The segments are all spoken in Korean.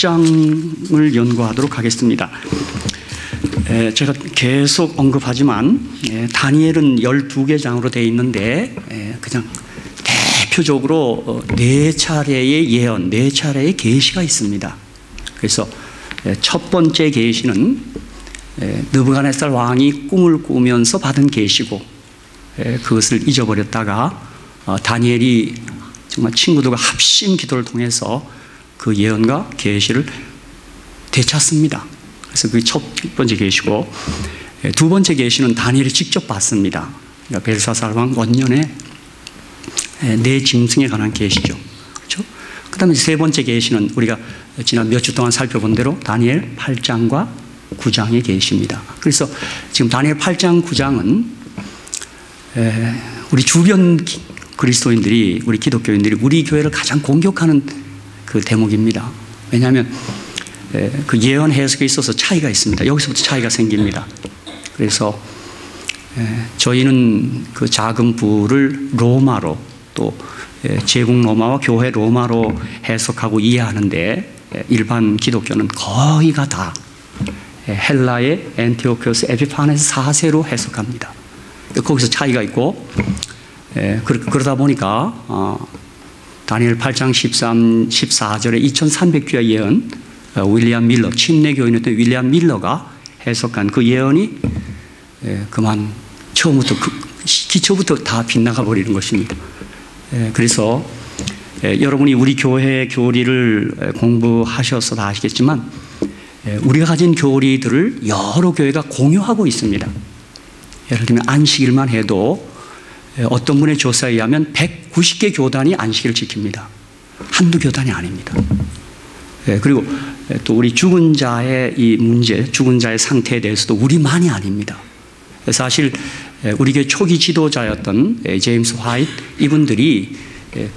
8장을 연구하도록 하겠습니다. 제가 계속 언급하지만 다니엘은 12개 장으로 되어 있는데 그냥 대표적으로 4차례의 예언, 4차례의 계시가 있습니다. 그래서 첫 번째 계시는 느부갓네살 왕이 꿈을 꾸면서 받은 계시고 그것을 잊어버렸다가 다니엘이 정말 친구들과 합심 기도를 통해서 그 예언과 계시를 되찾습니다. 그래서 그게 첫 번째 계시고, 두 번째 계시는 다니엘이 직접 봤습니다. 그러니까 벨사살 왕 원년에 내 짐승에 관한 계시죠. 그렇죠? 그 다음에 세 번째 계시는 우리가 지난 몇 주 동안 살펴본 대로 다니엘 8장과 9장의 계시입니다. 그래서 지금 다니엘 8장, 9장은 우리 주변 그리스도인들이, 우리 기독교인들이 우리 교회를 가장 공격하는 그 대목입니다. 왜냐하면 그 예언 해석에 있어서 차이가 있습니다. 여기서부터 차이가 생깁니다. 그래서 저희는 그 작은 부를 로마로, 또 제국 로마와 교회 로마로 해석하고 이해하는데, 일반 기독교는 거의가 다 헬라의 안티오코스 에피파네스 4세로 해석합니다. 거기서 차이가 있고, 그러다 보니까 다니엘 8장 13, 14절에 2300주의 예언, 윌리엄 밀러, 침례교인이었던 윌리엄 밀러가 해석한 그 예언이 그만 처음부터 기초부터 다 빗나가 버리는 것입니다. 그래서 여러분이 우리 교회 교리를 공부하셔서 다 아시겠지만 우리가 가진 교리들을 여러 교회가 공유하고 있습니다. 예를 들면 안식일만 해도 어떤 분의 조사에 의하면 190개 교단이 안식일을 지킵니다. 한두 교단이 아닙니다. 그리고 또 우리 죽은 자의 이 문제, 죽은 자의 상태에 대해서도 우리만이 아닙니다. 사실 우리 교회 초기 지도자였던 제임스 화이트, 이분들이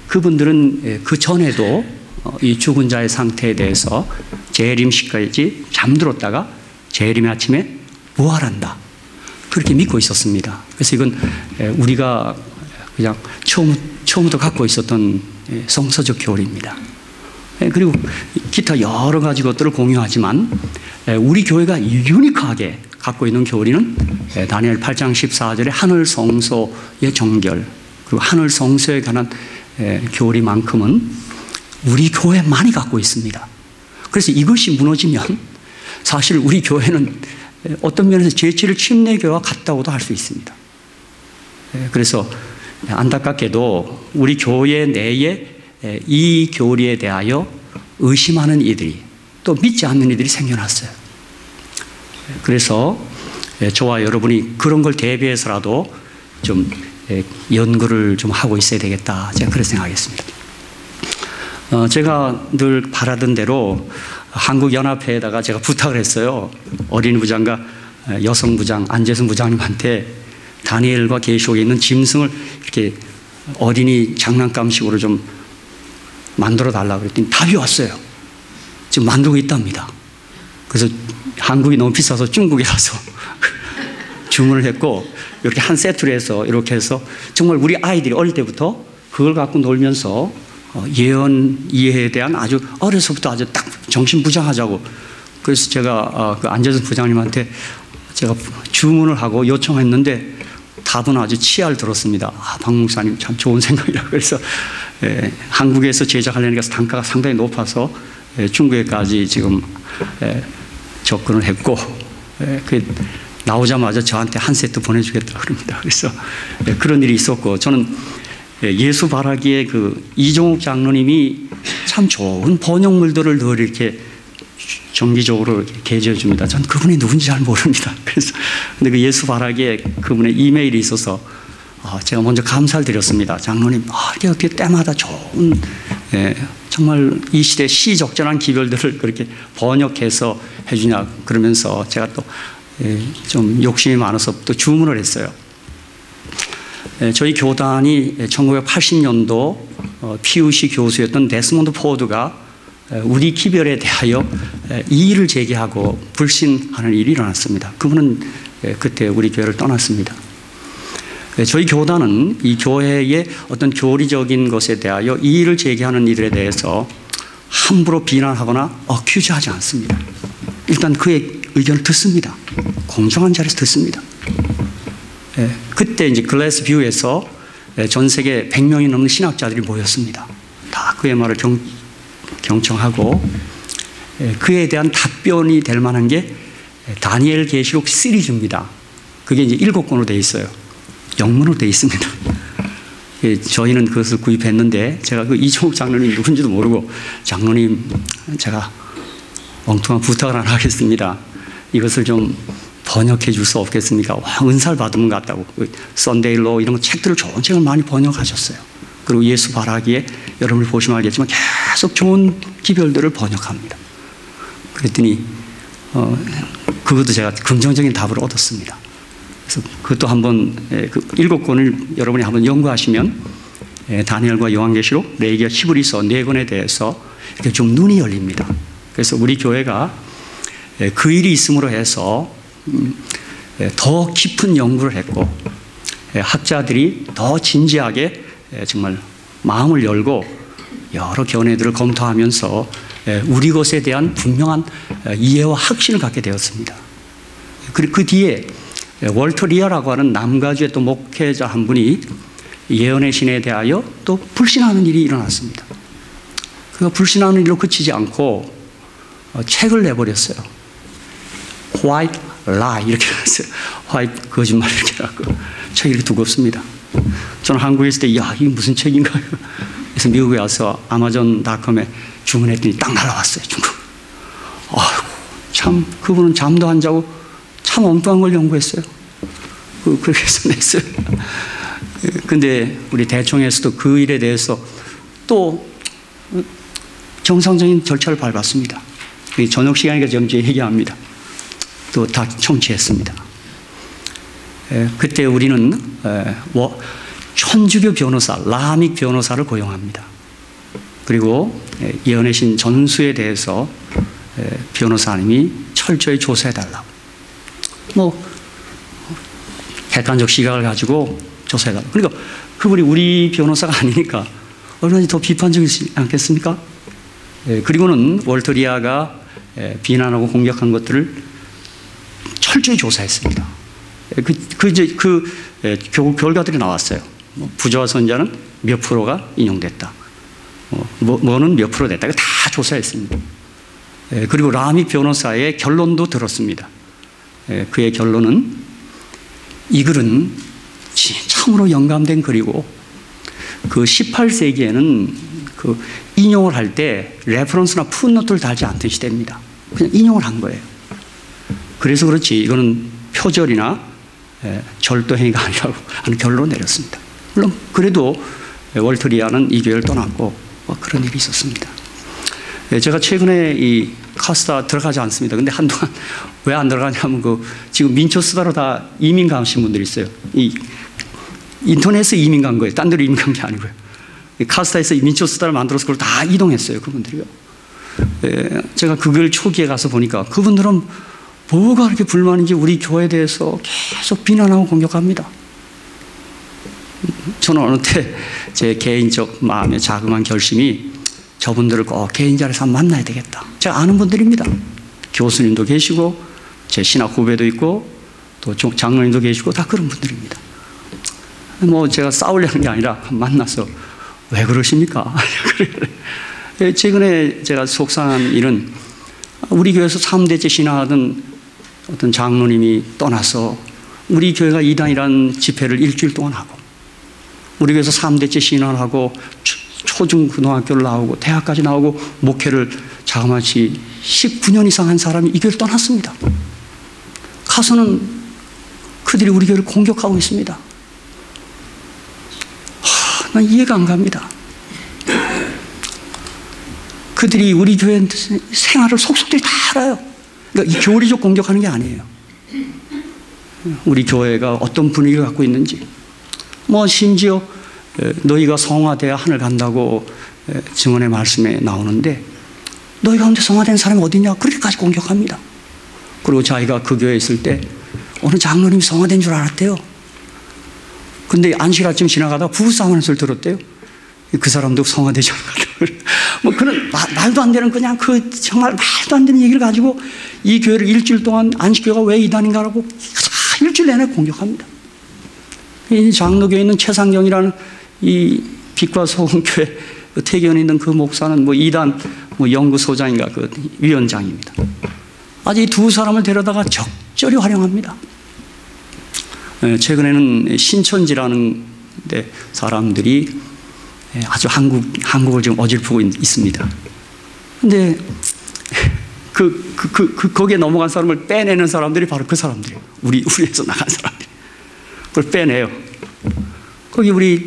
그분들은 그 전에도 이 죽은 자의 상태에 대해서 재림식까지 잠들었다가 재림의 아침에 부활한다, 그렇게 믿고 있었습니다. 그래서 이건 우리가 그냥 처음부터 갖고 있었던 성서적 교리입니다. 그리고 기타 여러 가지 것들을 공유하지만 우리 교회가 유니크하게 갖고 있는 교리는 다니엘 8장 14절의 하늘 성소의 정결, 그리고 하늘 성소에 관한 교리만큼은 우리 교회만이 갖고 있습니다. 그래서 이것이 무너지면 사실 우리 교회는 어떤 면에서 제7일 침례교와 같다고도 할 수 있습니다. 그래서 안타깝게도 우리 교회 내에 이 교리에 대하여 의심하는 이들이, 또 믿지 않는 이들이 생겨났어요. 그래서 저와 여러분이 그런 걸 대비해서라도 좀 연구를 좀 하고 있어야 되겠다, 제가 그렇게 생각하겠습니다. 제가 늘 바라던 대로 한국연합회에다가 제가 부탁을 했어요. 어린이 부장과 여성 부장 안재승 부장님한테 다니엘과 계시록에 있는 짐승을 이렇게 어린이 장난감식으로 좀 만들어 달라고 그랬더니 답이 왔어요. 지금 만들고 있답니다. 그래서 한국이 너무 비싸서 중국에 가서 주문을 했고, 이렇게 한 세트로 해서 이렇게 해서 정말 우리 아이들이 어릴 때부터 그걸 갖고 놀면서 예언 이해에 대한 아주 어려서부터 아주 딱 정신부장하자고. 그래서 제가 그 안재승 부장님한테 제가 주문을 하고 요청했는데 답은 아주 치알 들었습니다. 박 목사님 참 좋은 생각이라고. 그래서 한국에서 제작하려니까 단가가 상당히 높아서 중국에까지 지금 접근을 했고, 나오자마자 저한테 한 세트 보내주겠다고 그럽니다. 그래서 그런 일이 있었고, 저는 예수 바라기에 그 이종욱 장로님이 참 좋은 번역물들을 늘 이렇게 정기적으로 게재해 줍니다. 전 그분이 누군지 잘 모릅니다. 그래서 근데 그 예수 바라기에 그분의 이메일이 있어서 제가 먼저 감사를 드렸습니다. 장로님, 이렇게 어떻게 때마다 좋은 정말 이 시대 시적절한 기별들을 그렇게 번역해서 해주냐, 그러면서 제가 또 좀 욕심이 많아서 또 주문을 했어요. 저희 교단이 1980년도 PUC 교수였던 데스몬드 포드가 우리 기별에 대하여 이의를 제기하고 불신하는 일이 일어났습니다. 그분은 그때 우리 교회를 떠났습니다. 저희 교단은 이 교회의 어떤 교리적인 것에 대하여 이의를 제기하는 이들에 대해서 함부로 비난하거나 어큐즈하지 않습니다. 일단 그의 의견을 듣습니다. 공정한 자리에서 듣습니다. 그때 이제 글래스 뷰에서 전 세계 100명이 넘는 신학자들이 모였습니다. 다 그의 말을 경청하고 그에 대한 답변이 될 만한 게 다니엘 계시록 시리즈입니다. 그게 이제 7권으로 되어 있어요. 영문으로 되어 있습니다. 저희는 그것을 구입했는데 제가 그 이종욱 장로님 누군지도 모르고 장로님 제가 엉뚱한 부탁을 하나 하겠습니다. 이것을 좀 번역해 줄 수 없겠습니까? 와, 은사를 받은 것 같다고. 썬데일로 이런 책들을 좋은 책을 많이 번역하셨어요. 그리고 예수 바라기에 여러분이 보시면 알겠지만 계속 좋은 기별들을 번역합니다. 그랬더니 그것도 제가 긍정적인 답을 얻었습니다. 그래서 그것도 한번 그 7권을 여러분이 한번 연구하시면 다니엘과 요한계시록, 레위기와 히브리서 4권에 대해서 이렇게 좀 눈이 열립니다. 그래서 우리 교회가 그 일이 있음으로 해서 더 깊은 연구를 했고 학자들이 더 진지하게 정말 마음을 열고 여러 견해들을 검토하면서 우리 것에 대한 분명한 이해와 확신을 갖게 되었습니다. 그리고 그 뒤에 월터 리아라고 하는 남가주의 또 목회자 한 분이 예언의 신에 대하여 또 불신하는 일이 일어났습니다. 그가 불신하는 일로 그치지 않고 책을 내버렸어요. White Lie 이렇게 했어요. White 거짓말 이렇게 하고 책이 이렇게 두껍습니다. 저는 한국에 있을 때 야, 이게 무슨 책인가요? 그래서 미국에 와서 아마존.com에 주문했더니 딱 날아왔어요. 중국. 아이고, 참 그분은 잠도 안 자고 참 엉뚱한 걸 연구했어요. 그렇게 해서 냈어요. 근데 우리 대총에서도 그 일에 대해서 또 정상적인 절차를 밟았습니다. 저녁 시간이니까 좀 얘기합니다. 또 다 청취했습니다. 그때 우리는 천주교 변호사, 라믹 변호사를 고용합니다. 그리고 예언의 신 전수에 대해서 변호사님이 철저히 조사해달라고. 객관적 시각을 가지고 조사해달라고. 그러니까 그분이 우리 변호사가 아니니까 얼마나 더 비판적이지 않겠습니까? 그리고는 월터 리아가 비난하고 공격한 것들을 철저히 조사했습니다. 결과들이 나왔어요. 부조화 선자는 몇 프로가 인용됐다. 뭐는 몇 프로 됐다. 다 조사했습니다. 그리고 라믹 변호사의 결론도 들었습니다. 그의 결론은 이 글은 참으로 영감된 글이고 그 18세기에는 그 인용을 할 때 레퍼런스나 풋노트를 달지 않던 시대입니다. 그냥 인용을 한 거예요. 그래서 그렇지 이거는 표절이나 절도행위가 아니라고 하는 결론을 내렸습니다. 물론 그래도 월터 리아는 이 교회를 떠났고 그런 일이 있었습니다. 제가 최근에 이 카스타 들어가지 않습니다. 근데 한동안 왜 안 들어가냐면 지금 민초수다로 다 이민 가신 분들이 있어요. 이 인터넷에 이민 간 거예요. 딴 데로 이민 간 게 아니고요. 카스타에서 민초수다를 만들어서 그걸 다 이동했어요. 그분들이요. 제가 그걸 초기에 가서 보니까 그분들은 뭐가 그렇게 불만인지 우리 교회에 대해서 계속 비난하고 공격합니다. 저는 어느 때 제 개인적 마음의 자그마한 결심이 저분들을 꼭 개인 자리에서 만나야 되겠다. 제가 아는 분들입니다. 교수님도 계시고 제 신학 후배도 있고 또 장로님도 계시고 다 그런 분들입니다. 제가 싸우려는 게 아니라 만나서 왜 그러십니까? 최근에 제가 속상한 일은 우리 교회에서 3대째 신앙하던 어떤 장로님이 떠나서 우리 교회가 이단이라는 집회를 일주일 동안 하고 우리 교회에서 3대째 신앙을 하고 초중고등학교를 나오고 대학까지 나오고 목회를 자그마치 19년 이상 한 사람이 이 교회를 떠났습니다. 가서는 그들이 우리 교회를 공격하고 있습니다. 난 이해가 안 갑니다. 그들이 우리 교회 생활을 속속들이 다 알아요. 그러니까 이 교리적 공격하는 게 아니에요. 우리 교회가 어떤 분위기를 갖고 있는지 심지어 너희가 성화되어 하늘 간다고 증언의 말씀에 나오는데 너희 가운데 성화된 사람이 어디냐 그렇게까지 공격합니다. 그리고 자기가 그 교회에 있을 때 어느 장로님이 성화된 줄 알았대요. 근데 안식 아침 지나가다 부부싸움하는 소리를 들었대요. 그 사람도 성화되지 않았다고. 뭐 그런 말도 안 되는 그냥 그 정말 말도 안 되는 얘기를 가지고 이 교회를 일주일 동안 안식교가 왜 이단인가라고 일주일 내내 공격합니다. 이 장로교에 있는 최상경이라는 이 빛과 소금 교회 태견에 있는 그 목사는 뭐 이단 뭐 연구소장인가 그 위원장입니다. 아주 이 두 사람을 데려다가 적절히 활용합니다. 최근에는 신천지라는 데 사람들이 아주 한국을 지금 어질프고 있습니다. 근데 거기에 넘어간 사람을 빼내는 사람들이 바로 그 사람들이에요. 우리에서 나간 사람들. 그걸 빼내요. 거기 우리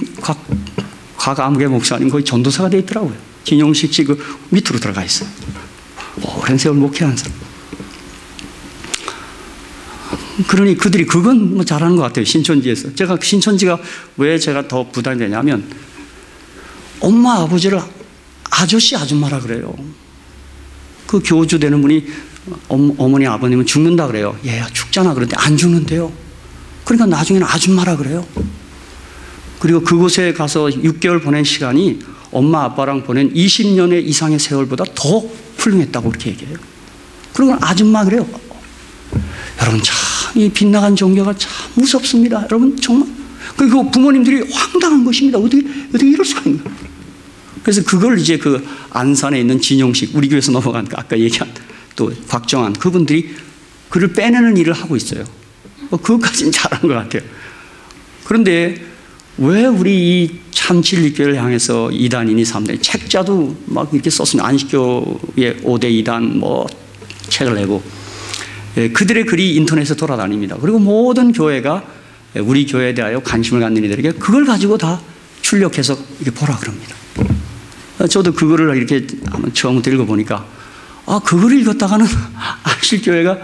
곽아무개 목사님 거기 전도사가 돼 있더라고요. 진용식 씨 그 밑으로 들어가 있어요. 오랜 세월 목회하는 사람. 그러니 그들이 그건 뭐 잘하는 것 같아요. 신천지에서. 신천지가 왜 제가 더 부담이 되냐면 엄마 아버지를 아저씨 아줌마라 그래요. 그 교주 되는 분이 어머니 아버님은 죽는다 그래요. 얘야 죽잖아. 그런데 안 죽는데요. 그러니까 나중에는 아줌마라 그래요. 그리고 그곳에 가서 6개월 보낸 시간이 엄마 아빠랑 보낸 20년의 이상의 세월보다 더 훌륭했다고 그렇게 얘기해요. 그리고 아줌마 그래요. 여러분 참 이 빗나간 종교가 참 무섭습니다. 여러분 정말 그리고 부모님들이 황당한 것입니다. 어떻게 이럴 수가 있나? 그래서 그걸 이제 그 안산에 있는 진용식 우리 교회에서 넘어간 아까 얘기한 또 곽정환 그분들이 그를 빼내는 일을 하고 있어요. 그것까지는 잘한 것 같아요. 그런데 왜 우리 이 참진리교회를 향해서 2단이니 3단이 책자도 막 이렇게 썼으면 안식교의 5대 2단 뭐 책을 내고 그들의 글이 인터넷에 돌아다닙니다. 그리고 모든 교회가 우리 교회에 대하여 관심을 갖는 이들에게 그걸 가지고 다 출력해서 이렇게 보라 그럽니다. 저도 그거를 이렇게 처음부터 읽어보니까 그걸 읽었다가는 안식교회가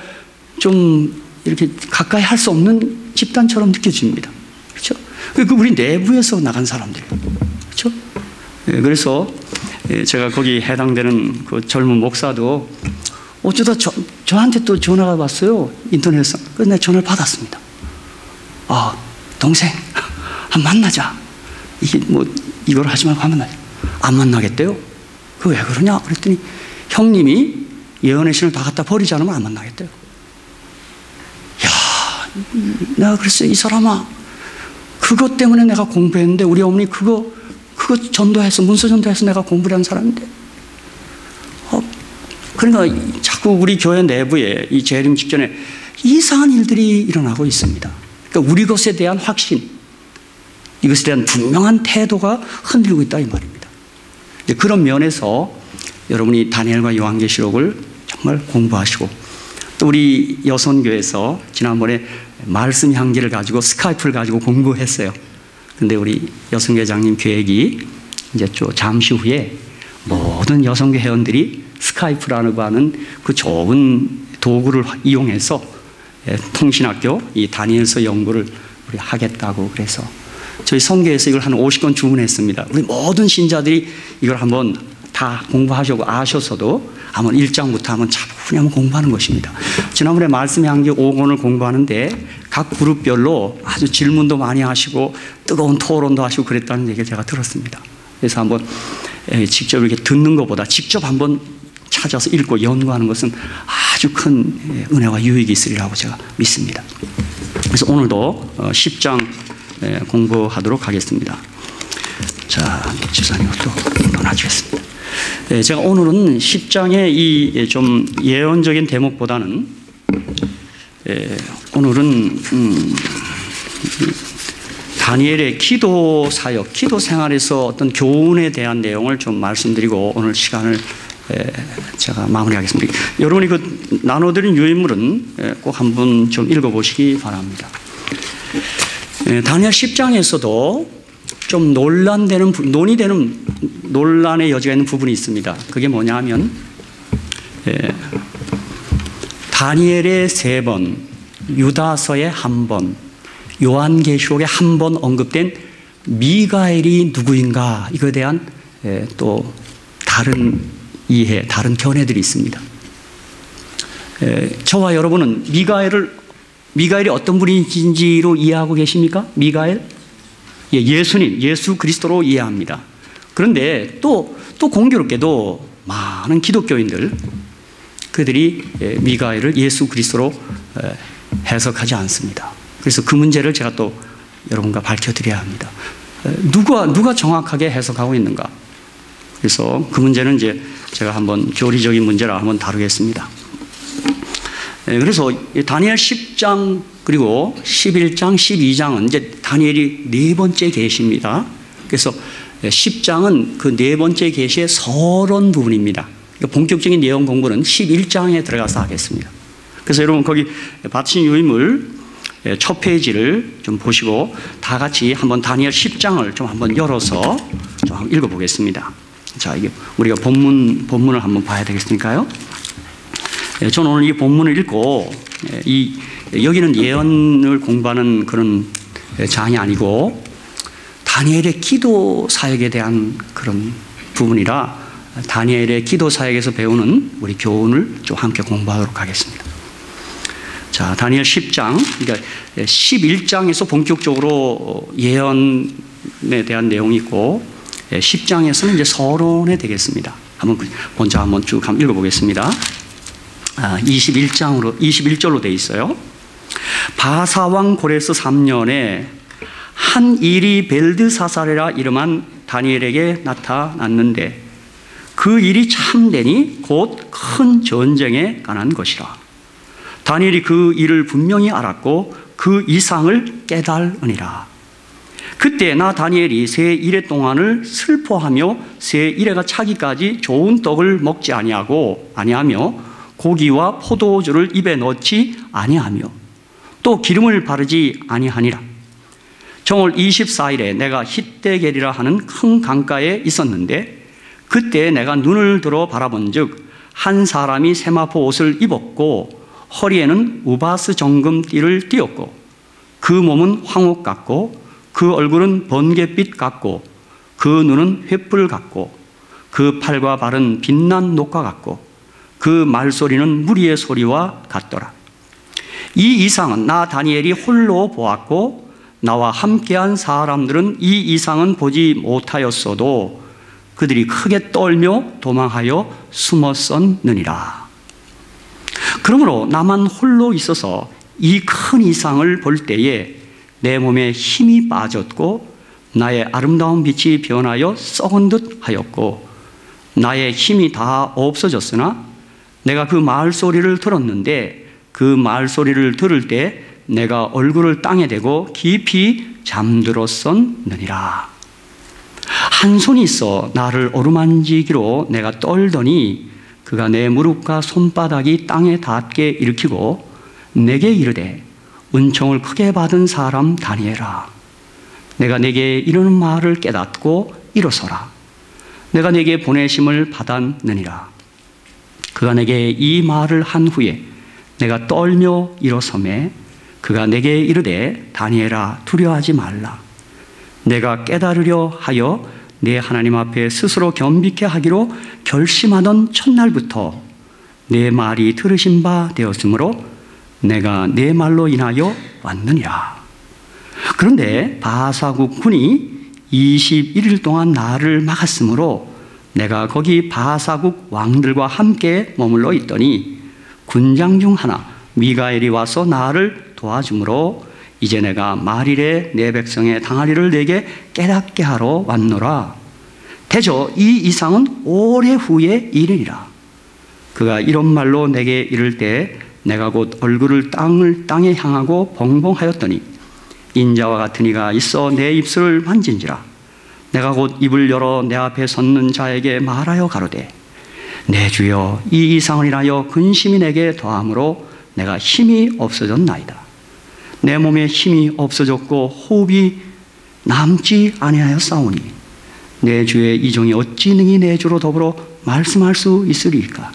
좀 이렇게 가까이 할 수 없는 집단처럼 느껴집니다. 그렇죠? 그 우리 내부에서 나간 사람들이에요. 그렇죠? 그래서 제가 거기 해당되는 그 젊은 목사도 어쩌다 저한테 또 전화가 왔어요. 인터넷에서. 그래서 내가 전화를 받았습니다. 동생, 한번 만나자. 이게 뭐 이걸 하지 말고 한번 만나자. 안 만나겠대요. 그 왜 그러냐? 그랬더니 형님이 예언의 신을 다 갖다 버리지 않으면 안 만나겠대요. 내가 그랬어요. 이 사람아, 그것 때문에 내가 공부했는데 우리 어머니 그거 전도해서 문서 전도해서 내가 공부를 한 사람인데. 그러니까 자꾸 우리 교회 내부에 이 재림 직전에 이상한 일들이 일어나고 있습니다. 그러니까 우리 것에 대한 확신, 이것에 대한 분명한 태도가 흔들리고 있다 이 말입니다. 그런 면에서 여러분이 다니엘과 요한계시록을 정말 공부하시고 또 우리 여선교에서 지난번에 말씀 향기를 가지고 스카이프를 가지고 공부했어요. 그런데 우리 여선교장님 계획이 이제 잠시 후에 모든 여선교 회원들이 스카이프라고 하는 그 좋은 도구를 이용해서 통신학교 이 다니엘서 연구를 우리 하겠다고 그래서 저희 선교에서 이걸 한 50권 주문했습니다. 우리 모든 신자들이 이걸 한번 다 공부하시고 아셔서도 한번 1장부터 한번 차분히 한번 공부하는 것입니다. 지난번에 말씀 향기 5권을 공부하는데 각 그룹별로 아주 질문도 많이 하시고 뜨거운 토론도 하시고 그랬다는 얘기를 제가 들었습니다. 그래서 한번 직접 이렇게 듣는 것보다 직접 한번 찾아서 읽고 연구하는 것은 아주 큰 은혜와 유익이 있으리라고 제가 믿습니다. 그래서 오늘도 10장 공부하도록 하겠습니다. 자, 지사님 또 논하시겠습니다. 제가 오늘은 10장의 이 좀 예언적인 대목보다는 오늘은 다니엘의 기도 사역, 기도 생활에서 어떤 교훈에 대한 내용을 좀 말씀드리고 오늘 시간을 제가 마무리하겠습니다. 여러분이 그 나눠드린 유인물은 꼭 한번 좀 읽어보시기 바랍니다. 다니엘 10장에서도 좀 논의되는 논란의 여지가 있는 부분이 있습니다. 그게 뭐냐 하면 다니엘의 3번, 유다서에 1번, 요한계시록에 1번 언급된 미가엘이 누구인가 이거에 대한 또 다른 이해, 다른 견해들이 있습니다. 저와 여러분은 미가엘이 어떤 분인지로 이해하고 계십니까? 미가엘? 예수님, 예수 그리스도로 이해합니다. 그런데 또 공교롭게도 많은 기독교인들, 그들이 미가엘을 예수 그리스도로 해석하지 않습니다. 그래서 그 문제를 제가 또 여러분과 밝혀드려야 합니다. 누가 정확하게 해석하고 있는가? 그래서 그 문제는 이제 제가 한번 교리적인 문제라 한번 다루겠습니다. 그래서 다니엘 10장 그리고 11장, 12장은 이제 다니엘이 네 번째 계시입니다. 그래서 10장은 그 네 번째 계시의 서론 부분입니다. 본격적인 내용 공부는 11장에 들어가서 하겠습니다. 그래서 여러분 거기 받친 유인물 첫 페이지를 좀 보시고 다 같이 한번 다니엘 10장을 좀 한번 열어서 좀 한번 읽어보겠습니다. 자, 이게 우리가 본문을 한번 봐야 되겠으니까요. 저는 오늘 이 본문을 읽고 여기는 예언을 공부하는 그런 장이 아니고 다니엘의 기도 사역에 대한 그런 부분이라 다니엘의 기도 사역에서 배우는 우리 교훈을 좀 함께 공부하도록 하겠습니다. 자, 다니엘 10장, 그러니까 11장에서 본격적으로 예언에 대한 내용이 있고 10장에서는 이제 서론에 되겠습니다. 먼저 한번 쭉 한번 읽어보겠습니다. 21절로 되어 있어요. 바사왕 고레스 3년에 한 일이 벨드사살이라 이름한 다니엘에게 나타났는데 그 일이 참되니 곧 큰 전쟁에 관한 것이라. 다니엘이 그 일을 분명히 알았고 그 이상을 깨달으니라. 그때 나 다니엘이 새 이래 동안을 슬퍼하며 새 이래가 차기까지 좋은 떡을 먹지 아니하며 고기와 포도주를 입에 넣지 아니하며 또 기름을 바르지 아니하니라. 정월 24일에 내가 hit대겔이라 하는 큰 강가에 있었는데 그때 내가 눈을 들어 바라본즉 한 사람이 세마포 옷을 입었고 허리에는 우바스 정금띠를 띠었고 그 몸은 황옥 같고 그 얼굴은 번갯빛 같고 그 눈은 횃불 같고 그 팔과 발은 빛난 녹과 같고 그 말소리는 무리의 소리와 같더라. 이 이상은 나 다니엘이 홀로 보았고 나와 함께한 사람들은 이 이상은 보지 못하였어도 그들이 크게 떨며 도망하여 숨었었느니라. 그러므로 나만 홀로 있어서 이 큰 이상을 볼 때에 내 몸에 힘이 빠졌고 나의 아름다운 빛이 변하여 썩은 듯 하였고 나의 힘이 다 없어졌으나 내가 그 말소리를 들었는데 그 말소리를 들을 때 내가 얼굴을 땅에 대고 깊이 잠들었었느니라. 한 손이 있어 나를 어루만지기로 내가 떨더니 그가 내 무릎과 손바닥이 땅에 닿게 일으키고 내게 이르되 은총을 크게 받은 사람 다니엘아, 내가 내게 이르는 말을 깨닫고 일어서라. 내가 내게 보내심을 받았느니라. 그가 내게 이 말을 한 후에 내가 떨며 일어서매 그가 내게 이르되 다니엘아 두려워하지 말라. 내가 깨달으려 하여 내 하나님 앞에 스스로 겸비케 하기로 결심하던 첫날부터 내 말이 들으신 바 되었으므로 내가 내 말로 인하여 왔느니라. 그런데 바사국 군이 21일 동안 나를 막았으므로 내가 거기 바사국 왕들과 함께 머물러 있더니 군장 중 하나 미가엘이 와서 나를 도와주므로 이제 내가 말일에 내 백성의 당하리를 내게 깨닫게 하러 왔노라. 대저 이 이상은 오래 후에 일이니라. 그가 이런 말로 내게 이를 때 내가 곧 얼굴을 땅에 향하고 벙벙하였더니 인자와 같은 이가 있어 내 입술을 만진지라. 내가 곧 입을 열어 내 앞에 섰는 자에게 말하여 가로되 내 주여 이 이상을 인하여 근심이 내게 더함으로 내가 힘이 없어졌나이다. 내 몸에 힘이 없어졌고 호흡이 남지 아니하였사오니 내 주의 이 종이 어찌 능히 내 주로 더불어 말씀할 수 있으리까.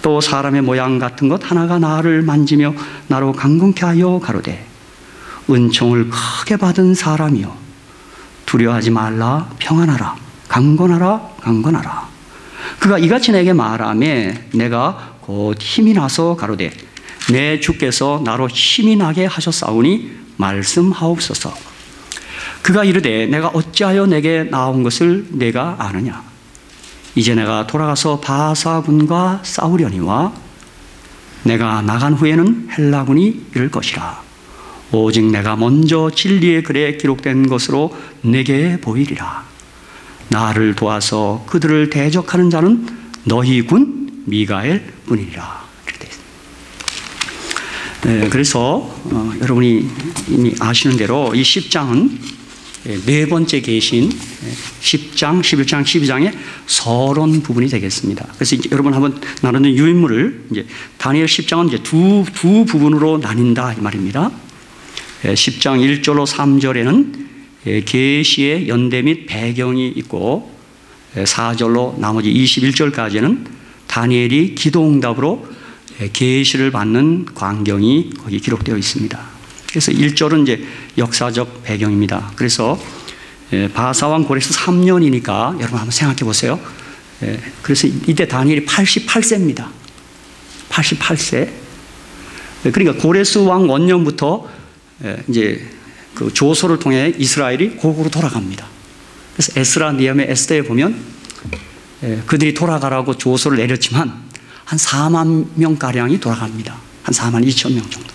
또 사람의 모양 같은 것 하나가 나를 만지며 나로 강건케 하여 가로되 은총을 크게 받은 사람이여 두려워하지 말라. 평안하라. 강건하라. 강건하라. 그가 이같이 내게 말하매 내가 곧 힘이 나서 가로되 내 주께서 나로 힘이 나게 하셨사오니 말씀하옵소서. 그가 이르되 내가 어찌하여 내게 나온 것을 내가 아느냐. 이제 내가 돌아가서 바사군과 싸우려니와 내가 나간 후에는 헬라군이 이를 것이라. 오직 내가 먼저 진리의 글에 기록된 것으로 내게 보이리라. 나를 도와서 그들을 대적하는 자는 너희 군 미가엘 뿐이리라. 이렇게 되어 있습니다. 그래서 여러분이 이미 아시는 대로 이 10장은 네 번째 계신 10장, 11장, 12장의 서론 부분이 되겠습니다. 그래서 이제 여러분 한번 나누는 유인물을 이제 다니엘 10장은 이제 두 부분으로 나뉜다 이 말입니다. 10장 1절로 3절에는 계시의 연대 및 배경이 있고 4절로 나머지 21절까지는 다니엘이 기도응답으로 계시를 받는 광경이 거기 기록되어 있습니다. 그래서 1절은 이제 역사적 배경입니다. 그래서 바사왕 고레스 3년이니까 여러분 한번 생각해 보세요. 그래서 이때 다니엘이 88세입니다. 88세. 그러니까 고레스 왕 원년부터 이제 그 조소를 통해 이스라엘이 고국으로 돌아갑니다. 그래서 에스라, 느헤미야, 에스더에 보면 그들이 돌아가라고 조소를 내렸지만 한 4만 명 가량이 돌아갑니다. 한 4만 2천 명 정도.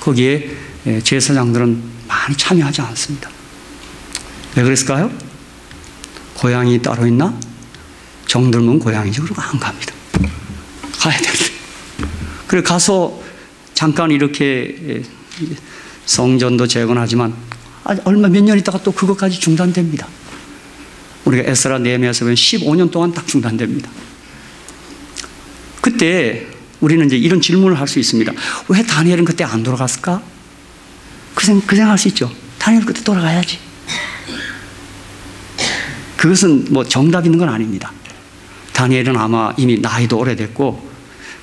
거기에 제사장들은 많이 참여하지 않습니다. 왜 그랬을까요? 고향이 따로 있나? 정들면 고향이지. 그러고 안 갑니다. 가야 됩니다. 그래 가서 잠깐 이렇게 성전도 재건하지만 얼마 몇 년 있다가 또 그것까지 중단됩니다. 우리가 에스라, 느헤미야에서 보면 15년 동안 딱 중단됩니다. 그때 우리는 이제 이런 질문을 할 수 있습니다. 왜 다니엘은 그때 안 돌아갔을까? 그 생각할 수 있죠. 다니엘은 그때 돌아가야지. 그것은 뭐 정답 있는 건 아닙니다. 다니엘은 아마 이미 나이도 오래됐고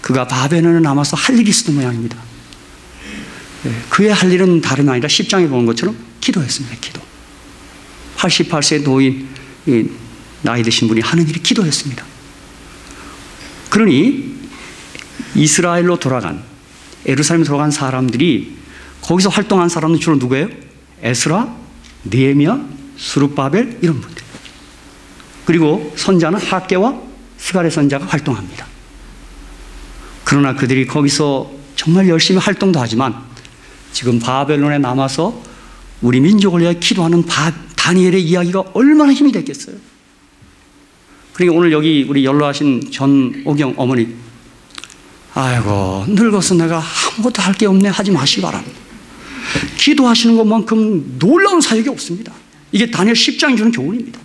그가 바벨론에 남아서 할 일이 있었던 모양입니다. 그의 할 일은 다름이 아니라 10장에 보는 것처럼 기도했습니다. 기도. 88세 노인 나이 드신 분이 하는 일이 기도했습니다. 그러니 이스라엘로 돌아간, 예루살렘에 돌아간 사람들이 거기서 활동한 사람은 주로 누구예요? 에스라, 느헤미야, 스룹바벨 이런 분들. 그리고 선자는 학개와 스가랴 선자가 활동합니다. 그러나 그들이 거기서 정말 열심히 활동도 하지만 지금 바벨론에 남아서 우리 민족을 위해 기도하는 다니엘의 이야기가 얼마나 힘이 됐겠어요. 그러니까 오늘 여기 우리 연로하신 전오경 어머니, 아이고 늙어서 내가 아무것도 할 게 없네 하지 마시기 바랍니다. 기도하시는 것만큼 놀라운 사역이 없습니다. 이게 다니엘 10장이 주는 교훈입니다.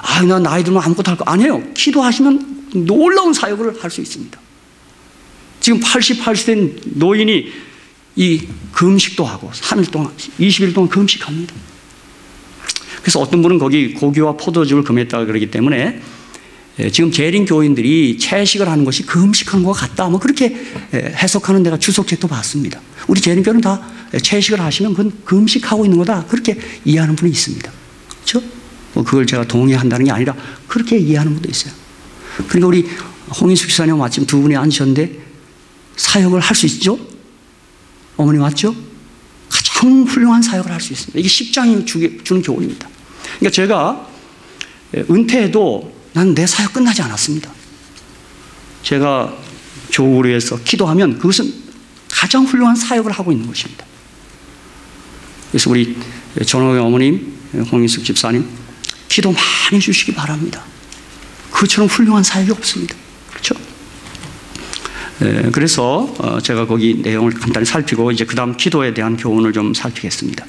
아, 나 나이 들면 아무것도 할 거 아니에요. 기도하시면 놀라운 사역을 할 수 있습니다. 지금 88세 된 노인이 이 금식도 하고 3일 동안 20일 동안 금식합니다. 그래서 어떤 분은 거기 고기와 포도주를 금했다 그러기 때문에 지금 재림 교인들이 채식을 하는 것이 금식하는 것 같다. 뭐 그렇게 해석하는 데가 주석책도 봤습니다. 우리 재림 교인은 다 채식을 하시면 그건 금식하고 있는 거다. 그렇게 이해하는 분이 있습니다. 그렇죠? 뭐 그걸 제가 동의한다는 게 아니라 그렇게 이해하는 분도 있어요. 그러니까 우리 홍인숙 기사님 마침 두 분이 앉으셨는데 사역을 할 수 있죠? 어머니 맞죠? 가장 훌륭한 사역을 할 수 있습니다. 이게 10장이 주는 교훈입니다. 그러니까 제가 은퇴해도 난 내 사역 끝나지 않았습니다. 제가 조국을 위해서 기도하면 그것은 가장 훌륭한 사역을 하고 있는 것입니다. 그래서 우리 전호경 어머님, 홍인숙 집사님 기도 많이 해주시기 바랍니다. 그처럼 훌륭한 사역이 없습니다. 그렇죠? 그래서 제가 거기 내용을 간단히 살피고 이제 그 다음 기도에 대한 교훈을 좀 살피겠습니다.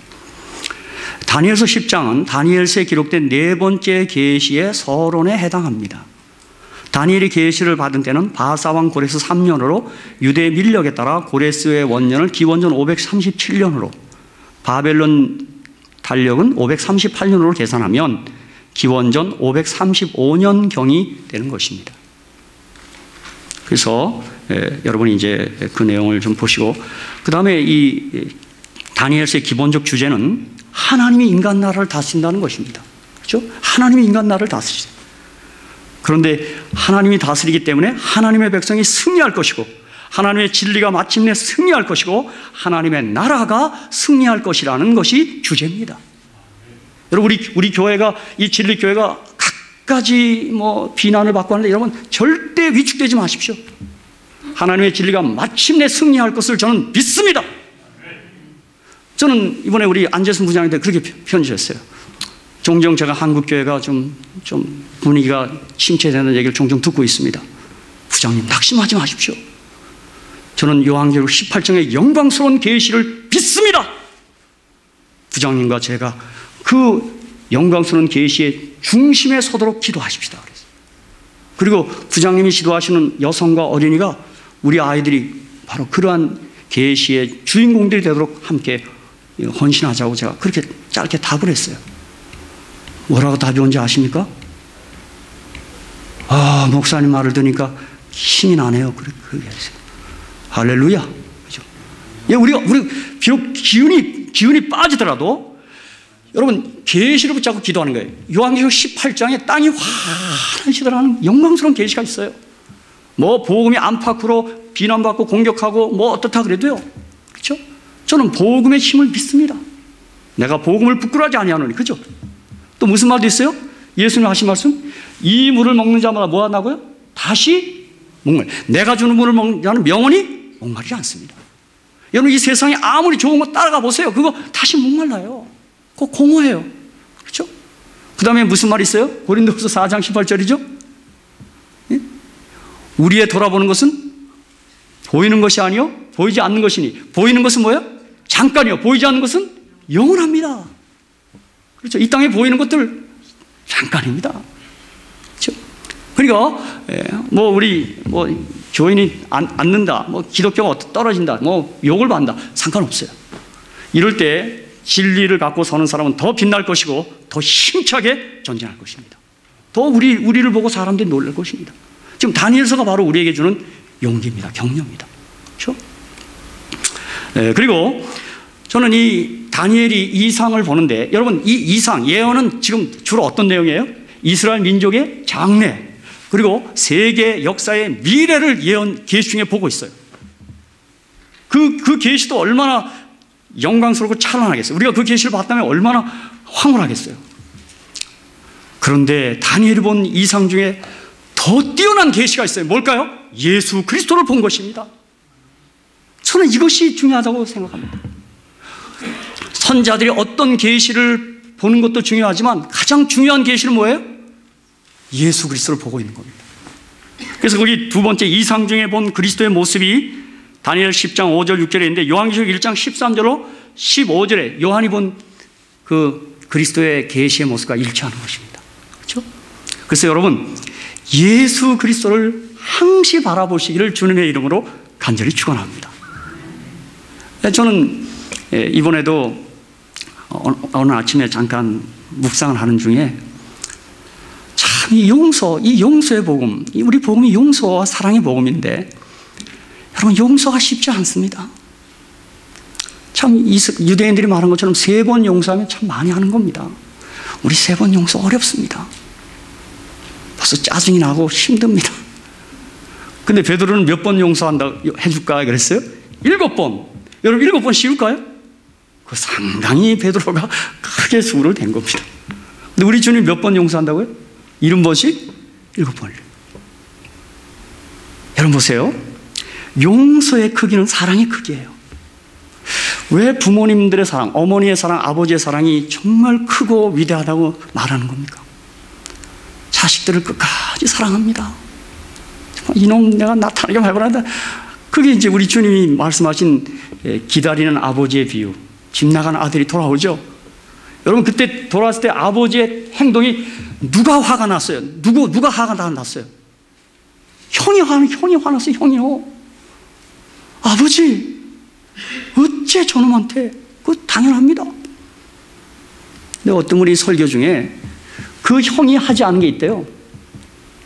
다니엘서 10장은 다니엘서에 기록된 네 번째 계시의 서론에 해당합니다. 다니엘이 계시를 받은 때는 바사왕 고레스 3년으로 유대 밀력에 따라 고레스의 원년을 기원전 537년으로 바벨론 달력은 538년으로 계산하면 기원전 535년경이 되는 것입니다. 그래서 여러분이 이제 그 내용을 좀 보시고 그 다음에 이 다니엘서의 기본적 주제는 하나님이 인간 나라를 다스린다는 것입니다. 그렇죠? 하나님이 인간 나라를 다스리세요. 그런데 하나님이 다스리기 때문에 하나님의 백성이 승리할 것이고 하나님의 진리가 마침내 승리할 것이고 하나님의 나라가 승리할 것이라는 것이 주제입니다. 여러분, 우리 교회가, 이 진리 교회가 갖가지 비난을 받고 하는데 여러분, 절대 위축되지 마십시오. 하나님의 진리가 마침내 승리할 것을 저는 믿습니다. 저는 이번에 우리 안재순 부장님한테 그렇게 편지했어요. 종종 제가 한국교회가 좀 분위기가 침체되는 얘기를 종종 듣고 있습니다. 부장님, 낙심하지 마십시오. 저는 요한계시록 18장의 영광스러운 계시를 믿습니다. 부장님과 제가 그 영광스러운 계시의 중심에 서도록 기도하십시다. 그리고 부장님이 지도하시는 여성과 어린이가 우리 아이들이 바로 그러한 계시의 주인공들이 되도록 함께 헌신하자고 제가 그렇게 짧게 답을 했어요. 뭐라고 답이 온지 아십니까? 목사님 말을 들으니까 힘이 나네요. 그렇게 했어요. 할렐루야. 그죠? 우리 비록 기운이 빠지더라도 여러분, 계시를 붙잡고 기도하는 거예요. 요한계시록 18장에 땅이 환하시더라는 영광스러운 계시가 있어요. 복음이 안팎으로 비난받고 공격하고 어떻다 그래도요. 그렇죠? 저는 복음의 힘을 믿습니다. 내가 복음을 부끄러워하지 아니하노니. 그죠? 또 무슨 말도 있어요? 예수님 하신 말씀, 이 물을 먹는 자마다 뭐 하나고요? 다시 목말. 내가 주는 물을 먹는 자는 영원히 목마르지 않습니다. 여러분, 이 세상에 아무리 좋은 거 따라가 보세요. 그거 다시 목말라요. 그거 공허해요. 그렇죠? 그 다음에 무슨 말이 있어요? 고린도후서 4장 18절이죠? 예? 우리의 돌아보는 것은 보이는 것이 아니요 보이지 않는 것이니, 보이는 것은 뭐예요? 잠깐이요. 보이지 않는 것은 영원합니다. 그렇죠? 이 땅에 보이는 것들 잠깐입니다. 그렇죠? 그러니까 우리 교인이 앉는다, 기독교가 떨어진다, 욕을 받는다, 상관없어요. 이럴 때 진리를 갖고 서는 사람은 더 빛날 것이고 더 힘차게 전진할 것입니다. 더 우리를 보고 사람들이 놀랄 것입니다. 지금 다니엘서가 바로 우리에게 주는 용기입니다. 격려입니다. 그렇죠? 그리고 저는 이 다니엘이 이상을 보는데, 여러분, 이 이상, 예언은 지금 주로 어떤 내용이에요? 이스라엘 민족의 장래, 그리고 세계 역사의 미래를 예언 계시 중에 보고 있어요. 그 계시도 얼마나 영광스럽고 찬란하겠어요. 우리가 그 계시를 봤다면 얼마나 황홀하겠어요. 그런데 다니엘이 본 이상 중에 더 뛰어난 계시가 있어요. 뭘까요? 예수 그리스도를 본 것입니다. 저는 이것이 중요하다고 생각합니다. 선자들이 어떤 계시를 보는 것도 중요하지만 가장 중요한 계시는 뭐예요? 예수 그리스도를 보고 있는 겁니다. 그래서 거기 두 번째 이상 중에 본 그리스도의 모습이 다니엘 10장 5절 6절에 있는데, 요한계시록 1장 13절로 15절에 요한이 본 그 그리스도의 계시의 모습과 일치하는 것입니다. 그렇죠? 그래서 여러분, 예수 그리스도를 항시 바라보시기를 주님의 이름으로 간절히 축원합니다. 저는 이번에도 어느 아침에 잠깐 묵상을 하는 중에 참 이 용서의 복음, 우리 복음이 용서와 사랑의 복음인데, 여러분, 용서가 쉽지 않습니다. 참 유대인들이 말한 것처럼 3번 용서하면 참 많이 하는 겁니다. 우리 3번 용서 어렵습니다. 벌써 짜증이 나고 힘듭니다. 근데 베드로는 몇 번 용서한다 해줄까 그랬어요? 7번. 여러분, 7번 쉬울까요? 그 상당히 베드로가 크게 수고를 댄 겁니다. 근데 우리 주님 몇 번 용서한다고요? 70번씩? 7번을. 여러분 보세요. 용서의 크기는 사랑의 크기예요. 왜 부모님들의 사랑, 어머니의 사랑, 아버지의 사랑이 정말 크고 위대하다고 말하는 겁니까? 자식들을 끝까지 사랑합니다. 이놈 내가 나타나게 발견한다. 그게 이제 우리 주님이 말씀하신 기다리는 아버지의 비유. 집 나간 아들이 돌아오죠. 여러분, 그때 돌아왔을 때 아버지의 행동이 누가 화가 났어요? 누가 화가 났어요? 형이 화났어요. 형이요. 아버지, 어째 저놈한테? 그거 당연합니다. 근데 어떤 분이 설교 중에 그 형이 하지 않은 게 있대요.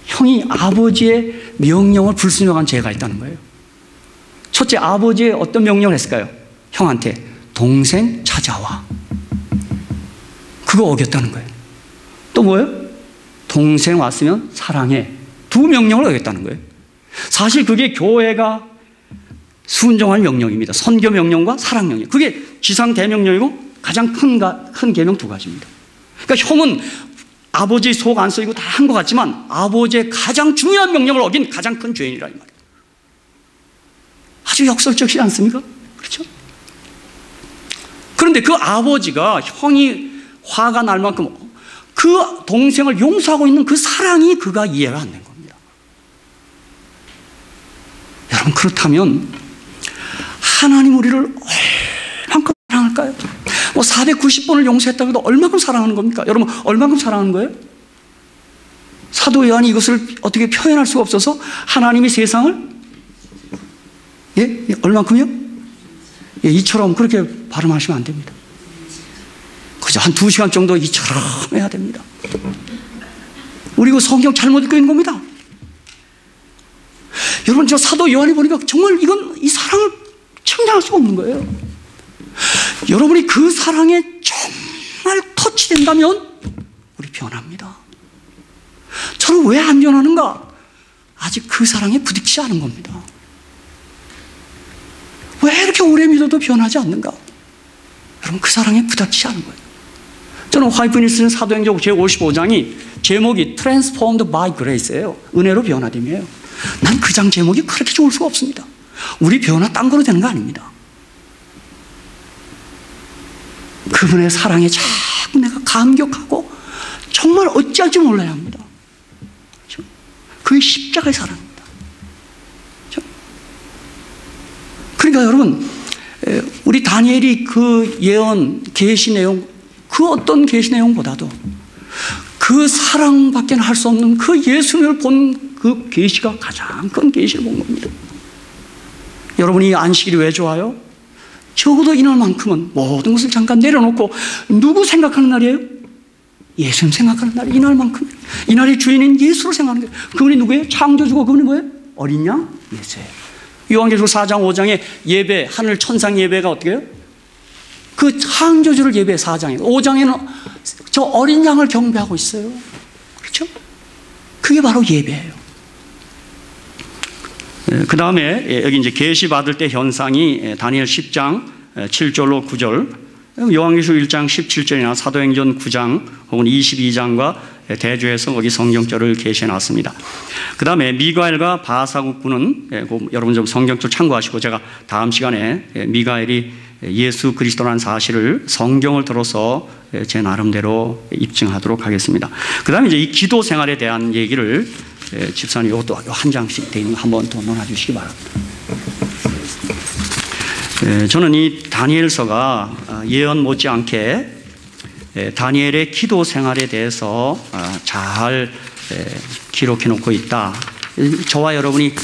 형이 아버지의 명령을 불순종한 죄가 있다는 거예요. 첫째, 아버지의 어떤 명령을 했을까요? 형한테 동생 찾아와. 그거 어겼다는 거예요. 또 뭐예요? 동생 왔으면 사랑해. 2 명령을 어겼다는 거예요. 사실 그게 교회가 순종할 명령입니다. 선교 명령과 사랑 명령. 그게 지상 대명령이고 가장 큰 계명 2가지입니다. 그러니까 형은 아버지 속 안 썩이고 다 한 것 같지만 아버지의 가장 중요한 명령을 어긴 가장 큰 죄인이라 이 말이에요. 아주 역설적이지 않습니까? 그렇죠? 그런데 그 아버지가 형이 화가 날 만큼 그 동생을 용서하고 있는 그 사랑이 그가 이해가 안 된 겁니다. 여러분, 그렇다면 하나님 우리를 얼만큼 사랑할까요? 뭐 490번을 용서했다고 해도 얼만큼 사랑하는 겁니까? 여러분, 얼만큼 사랑하는 거예요? 사도 요한이 이것을 어떻게 표현할 수가 없어서 하나님이 세상을 얼만큼요? 이처럼 그렇게 발음하시면 안 됩니다. 그죠? 한 2시간 정도 이처럼 해야 됩니다. 우리 그 성경 잘못 읽고 있는 겁니다. 여러분, 저 사도 요한이 보니까 정말 이건 이 사랑을 청량할 수가 없는 거예요. 여러분이 그 사랑에 정말 터치된다면 우리 변합니다. 저는 왜 안 변하는가? 아직 그 사랑에 부딪히지 않은 겁니다. 왜 이렇게 오래 믿어도 변하지 않는가? 여러분, 그 사랑에 부딪히지 않은 거예요. 저는 화이트니 쓰는 사도행전 제55장이 제목이 Transformed by Grace예요. 은혜로 변화됨이에요. 난 그 장 제목이 그렇게 좋을 수가 없습니다. 우리 변화 딴 거로 되는 거 아닙니다. 그분의 사랑에 자꾸 내가 감격하고 정말 어찌할지 몰라야 합니다. 그게 십자가의 사랑입니다. 그러니까 여러분, 우리 다니엘이 그 예언, 계시 내용, 그 어떤 계시 내용보다도 그 사랑밖에 할 수 없는 그 예수님을 본 그 계시가 가장 큰 계시를 본 겁니다. 여러분이 안식일이 왜 좋아요? 적어도 이날만큼은 모든 것을 잠깐 내려놓고 누구 생각하는 날이에요? 예수님 생각하는 날이에요. 이날만큼. 이날의 주인인 예수를 생각하는 거예요. 그분이 누구예요? 창조주고 그분이 뭐예요? 어린 양 예수예요. 요한계시록 4장 5장의 예배, 하늘 천상 예배가 어떻게 해요? 그 창조주를 예배 4장이에요. 5장에는 저 어린 양을 경배하고 있어요. 그렇죠? 그게 바로 예배예요. 그 다음에 여기 이제 계시 받을 때 현상이 다니엘 10장 7절로 9절, 요한계시록 1장 17절이나 사도행전 9장 혹은 22장과 대조해서 거기 성경절을 계시해 놨습니다. 그 다음에 미가엘과 바사국군은 여러분 좀 성경절 참고하시고 제가 다음 시간에 미가엘이 예수 그리스도라는 사실을 성경을 들어서 제 나름대로 입증하도록 하겠습니다. 그 다음에 이제 이 기도 생활에 대한 얘기를 집사님 이것도 한 장씩 되어 있는 거 한번 더 논해주시기 바랍니다. 저는 이 다니엘서가 예언 못지않게 다니엘의 기도 생활에 대해서 잘 기록해 놓고 있다. 저와 여러분이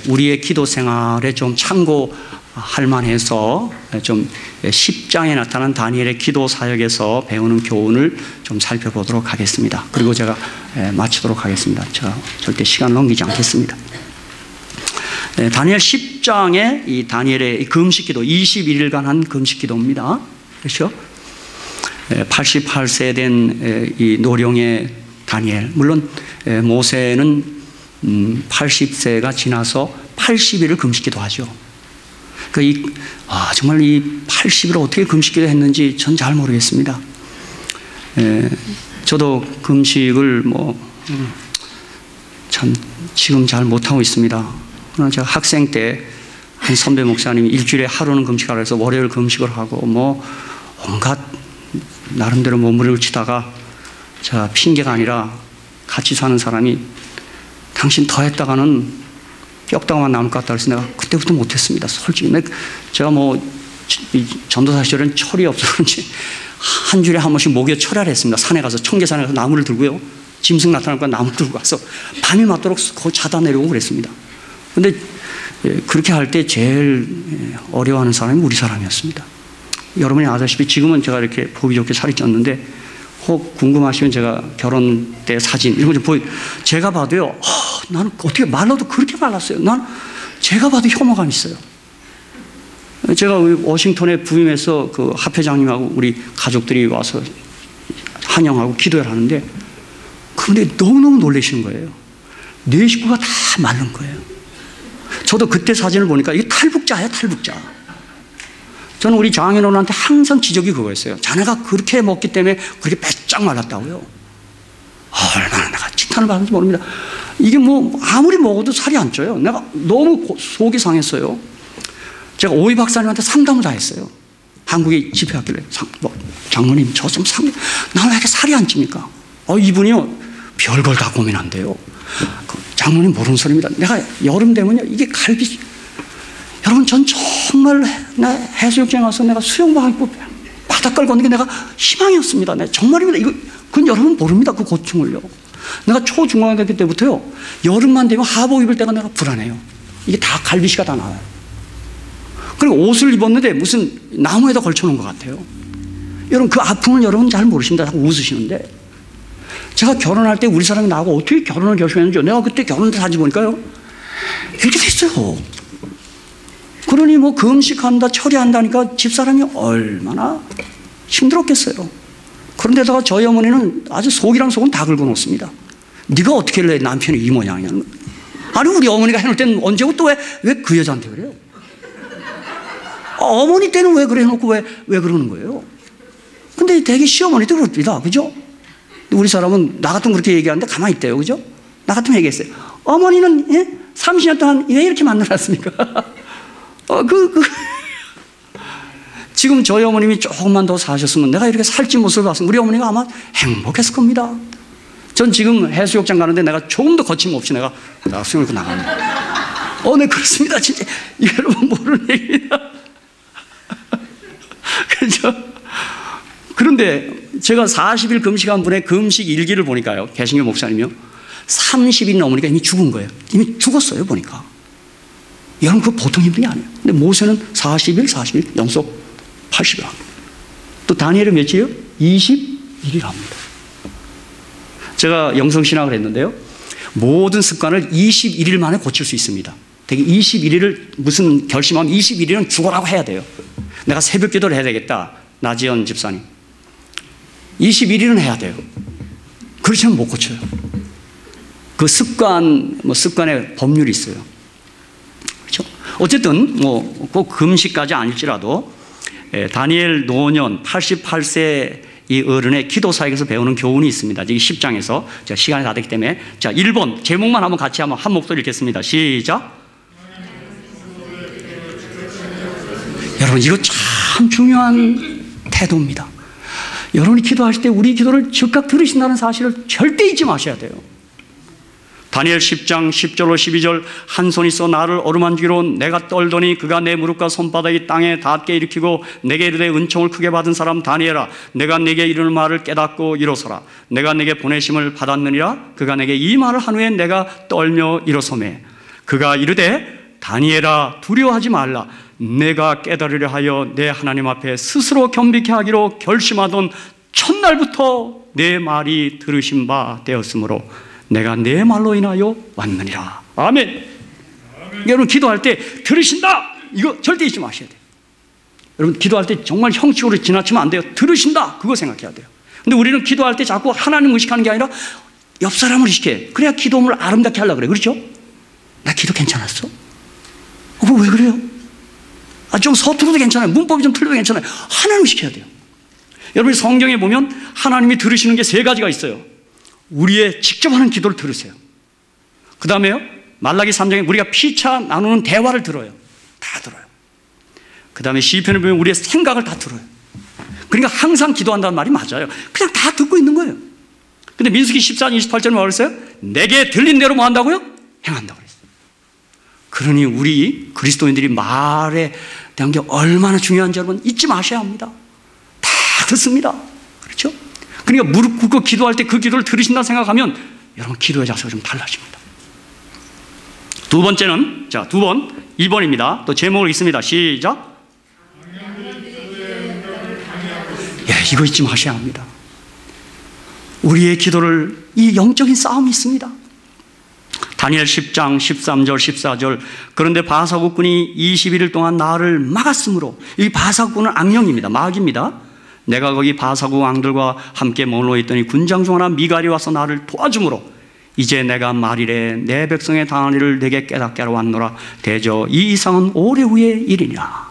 우리의 기도 생활에 좀 참고할 만해서 좀 10장에 나타난 다니엘의 기도 사역에서 배우는 교훈을 좀 살펴보도록 하겠습니다. 그리고 제가 마치도록 하겠습니다. 제가 절대 시간 넘기지 않겠습니다. 다니엘 10장에 이 다니엘의 금식 기도, 21일간 한 금식 기도입니다. 그렇죠? 88세 된 이 노령의 다니엘, 물론 모세는 80세가 지나서 80일을 금식기도 하죠. 정말 이 80일을 어떻게 금식기도 했는지 전 잘 모르겠습니다. 저도 금식을 참 지금 잘 못하고 있습니다. 그러나 제가 학생 때 한 선배 목사님이 일주일에 하루는 금식하라 해서 월요일 금식을 하고 온갖 나름대로 몸부림을 치다가 제가 핑계가 아니라 같이 사는 사람이 당신 더 했다가는 뼈다가만 남을 것 같다 그래서 내가 그때부터 못했습니다. 솔직히 제가 전도사 시절엔 철이 없어서 그런지 한 주에 한 번씩 목욕 철야를 했습니다. 산에 가서 청계산에 가서 나무를 들고요, 짐승 나타나니까 나무를 들고 가서 밤이 맞도록 거기 자다 내려오고 그랬습니다. 그런데 그렇게 할 때 제일 어려워하는 사람이 우리 사람이었습니다. 여러분이 아다시피 지금은 제가 이렇게 보기 좋게 살이 쪘는데 혹 궁금하시면 제가 결혼 때 사진 이런 거 좀 보여. 제가 봐도요, 나는 어떻게 말라도 그렇게 말랐어요. 제가 봐도 혐오감이 있어요. 제가 워싱턴에 부임해서 그 합회장님하고 우리 가족들이 와서 환영하고 기도를 하는데 그런데 너무너무 놀라시는 거예요. 네 식구가 다 마른 거예요. 저도 그때 사진을 보니까 이게 탈북자예요, 탈북자. 저는 우리 장인어른한테 항상 지적이 그거였어요. 자네가 그렇게 먹기 때문에 그렇게 빼짝 말랐다고요. 얼마나 내가 칭찬을 받는지 모릅니다. 이게 뭐 아무리 먹어도 살이 안 쪄요. 내가 너무 속이 상했어요. 제가 오이 박사님한테 상담을 다 했어요. 한국에 집회했길래 장로님 저 좀 나는 왜 이렇게 살이 안 찝니까? 이분이요 별걸 다 고민한대요. 장로님 모르는 소리입니다. 내가 여름 되면요 이게 갈비. 여러분 전 정말 해수욕장에 가서 내가 수영복 바닥 깔고 걷는 게 내가 희망이었습니다. 정말입니다. 그건 여러분 모릅니다. 그 고충을요. 내가 초중고등학교 때부터요 여름만 되면 하복 입을 때가 내가 불안해요. 이게 다 갈비씨가 다 나와요. 그리고 옷을 입었는데 무슨 나무에다 걸쳐놓은 것 같아요. 여러분 그 아픔을 여러분 잘 모르십니다. 자꾸 웃으시는데 제가 결혼할 때 우리 사람이 나하고 어떻게 결혼을 결심했는지 내가 그때 결혼 사진 보니까요 이렇게 됐어요. 그러니 뭐 금식한다 처리한다니까 집사람이 얼마나 힘들었겠어요. 그런데다가 저희 어머니는 아주 속이랑 속은 다 긁어놓습니다. 네가 어떻게 내 남편이 이 모양이냐. 아니 우리 어머니가 해놓을 때는 언제고 또 왜 그 여자한테 그래요? 어머니 때는 왜 그래 해놓고 왜 그러는 거예요? 근데 되게 시어머니도 그럽니다. 그죠? 우리 사람은 나 같으면 그렇게 얘기하는데 가만히 있대요. 그죠? 나 같으면 얘기했어요. 어머니는 30년 동안 왜 이렇게 만들었습니까? 지금 저희 어머님이 조금만 더 사셨으면 내가 이렇게 살찐 모습을 봤으면 우리 어머니가 아마 행복했을 겁니다. 전 지금 해수욕장 가는데 내가 조금 더 거침없이 내가 수영을 입고 나갑니다. 네, 그렇습니다. 진짜 여러분 모르는 얘기입니다. 그렇죠? 그런데 제가 40일 금식한 분의 금식 일기를 보니까요, 개신교 목사님이요, 30일 넘으니까 이미 죽은 거예요. 이미 죽었어요, 보니까. 여러분, 그거 보통 힘든 게 아니에요. 근데 모세는 40일 연속 80일 합니다. 또 다니엘은 며칠이요? 21일 합니다. 제가 영성신학을 했는데요, 모든 습관을 21일 만에 고칠 수 있습니다. 되게 21일을 무슨 결심하면 21일은 죽어라고 해야 돼요. 내가 새벽 기도를 해야 되겠다. 나지연 집사님. 21일은 해야 돼요. 그렇지 않으면 못 고쳐요. 그 습관의 법률이 있어요. 그렇죠? 어쨌든, 꼭 금식까지 아닐지라도, 다니엘 노년 88세 이 어른의 기도 사역에서 배우는 교훈이 있습니다. 여기 10장에서. 제가 시간이 다 됐기 때문에. 자, 1번. 제목만 한번 같이 한번 한 목소리 읽겠습니다. 시작. 여러분, 이거 참 중요한 태도입니다. 여러분이 기도하실 때 우리 기도를 즉각 들으신다는 사실을 절대 잊지 마셔야 돼요. 다니엘 10장 10절로 12절 한 손이 써 나를 어루만지기로 내가 떨더니 그가 내 무릎과 손바닥이 땅에 닿게 일으키고 내게 이르되 은총을 크게 받은 사람 다니엘아 내가 내게 이르는 말을 깨닫고 일어서라. 내가 내게 보내심을 받았느니라. 그가 내게 이 말을 한 후에 내가 떨며 일어서매 그가 이르되 다니엘아 두려워하지 말라. 내가 깨달으려 하여 내 하나님 앞에 스스로 겸비케 하기로 결심하던 첫날부터 내 말이 들으신 바 되었으므로 내가 내 말로 인하여 왔느니라. 아멘. 여러분 기도할 때 들으신다. 이거 절대 잊지 마셔야 돼요. 여러분 기도할 때 정말 형식으로 지나치면 안 돼요. 들으신다. 그거 생각해야 돼요. 근데 우리는 기도할 때 자꾸 하나님 의식하는 게 아니라 옆 사람을 의식해. 그래야 기도를 아름답게 하려고 그래. 그렇죠? 나 기도 괜찮았어? 왜 그래요? 좀 서투르도 괜찮아요. 문법이 좀 틀려도 괜찮아요. 하나님 의식해야 돼요. 여러분 성경에 보면 하나님이 들으시는 게 세 가지가 있어요. 우리의 직접 하는 기도를 들으세요. 그 다음에요, 말라기 3장에 우리가 피차 나누는 대화를 들어요. 다 들어요. 그 다음에 시편을 보면 우리의 생각을 다 들어요. 그러니까 항상 기도한다는 말이 맞아요. 그냥 다 듣고 있는 거예요. 근데 민수기 14장 28절에 뭐라고 했어요? 내게 들린 대로 뭐 한다고요? 행한다고 그랬어요. 그러니 우리 그리스도인들이 말에 대한 게 얼마나 중요한지 여러분 잊지 마셔야 합니다. 다 듣습니다. 그렇죠? 그러니까 무릎 꿇고 기도할 때 그 기도를 들으신다 생각하면 여러분 기도의 자세가 좀 달라집니다. 두 번째는, 자, 2번입니다. 또 제목을 읽습니다. 시작. 이거 잊지 마셔야 합니다. 우리의 기도를, 이 영적인 싸움이 있습니다. 다니엘 10장 13절 14절 그런데 바사국군이 21일 동안 나를 막았으므로, 이 바사국군은 악령입니다. 마귀입니다. 내가 거기 바사국 왕들과 함께 머물러 있더니 군장 중 하나 미갈이 와서 나를 도와주므로 이제 내가 말이래 내 백성의 당한 일을 내게 깨닫게 하러 왔노라. 대저 이 이상은 오래 후의 일이냐.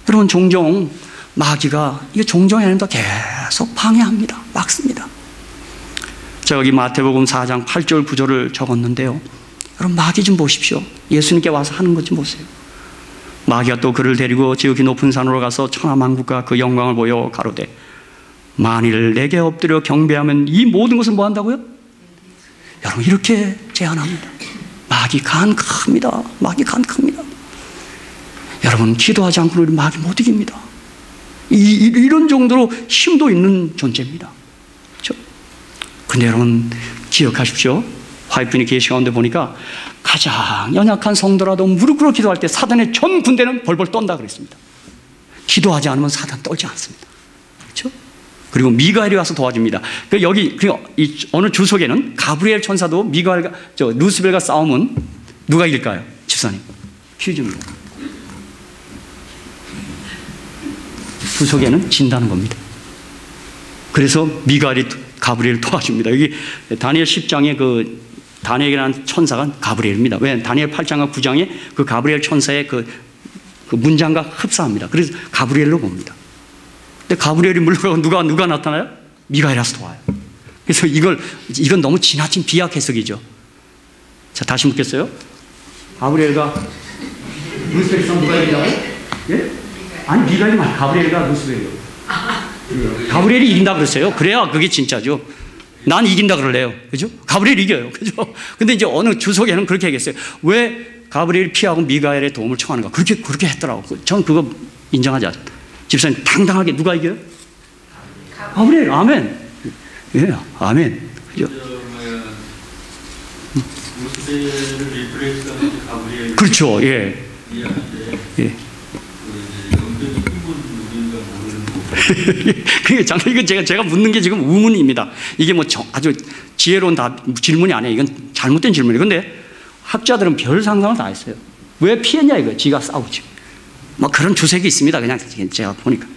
여러분, 종종 마귀가 이게 종종 하나님도 계속 방해합니다. 막습니다. 제가 여기 마태복음 4장 8절 9절을 적었는데요. 여러분, 마귀 좀 보십시오. 예수님께 와서 하는 것 좀 보세요. 마귀가 또 그를 데리고 지극히 높은 산으로 가서 천하만국과 그 영광을 보여 가로되 만일 내게 엎드려 경배하면 이 모든 것을 뭐 한다고요? 여러분, 이렇게 제안합니다. 마귀 간 큽니다. 마귀 간 큽니다. 여러분, 기도하지 않고는 우리 마귀 못 이깁니다. 이런 정도로 힘도 있는 존재입니다. 그렇죠? 근데 여러분, 기억하십시오. 화이트니 계시 가운데 보니까 가장 연약한 성도라도 무릎 꿇어 기도할 때 사단의 전 군대는 벌벌 떤다 그랬습니다. 기도하지 않으면 사단 떨지 않습니다. 그렇죠? 그리고 미가엘이 와서 도와줍니다. 여기 이 어느 주석에는 가브리엘 천사도 미가엘과 루스벨과 싸우면 누가 이길까요? 집사님, 퀴즈입니다. 주석에는 진다는 겁니다. 그래서 미가엘이 가브리엘을 도와줍니다. 여기 다니엘 10장에 그 다니엘이라는 천사가 가브리엘입니다. 왜? 다니엘 8장과 9장에 그 가브리엘 천사의 그 문장과 흡사합니다. 그래서 가브리엘로 봅니다. 근데 가브리엘이 물러가고 누가 나타나요? 미가엘이라서 도와요. 그래서 이건 너무 지나친 비약 해석이죠. 자, 다시 묻겠어요. 가브리엘과 루스벨 싸움 누가 이긴다고? 예? 아니, 미가엘이 말고 가브리엘과 루스벨이요. 가브리엘이 이긴다 그랬어요. 그래야 그게 진짜죠. 난 이긴다 그럴래요. 그죠? 가브리엘이 이겨요. 그죠? 근데 이제 어느 주석에는 그렇게 얘기했어요. 왜 가브리엘이 피하고 미가엘의 도움을 청하는가? 그렇게 했더라고. 전 그거 인정하지 않아요. 집사님, 당당하게 누가 이겨요? 가브리엘. 아멘. 예, 아멘. 그죠? 그렇죠. 예. 예. 이건 제가 묻는 게 지금 의문입니다. 이게 뭐 아주 지혜로운 질문이 아니에요. 이건 잘못된 질문이에요. 근데 학자들은 별 상상을 다 했어요. 왜 피했냐 이거. 지가 싸우지. 뭐 그런 주색이 있습니다. 그냥 제가 보니까.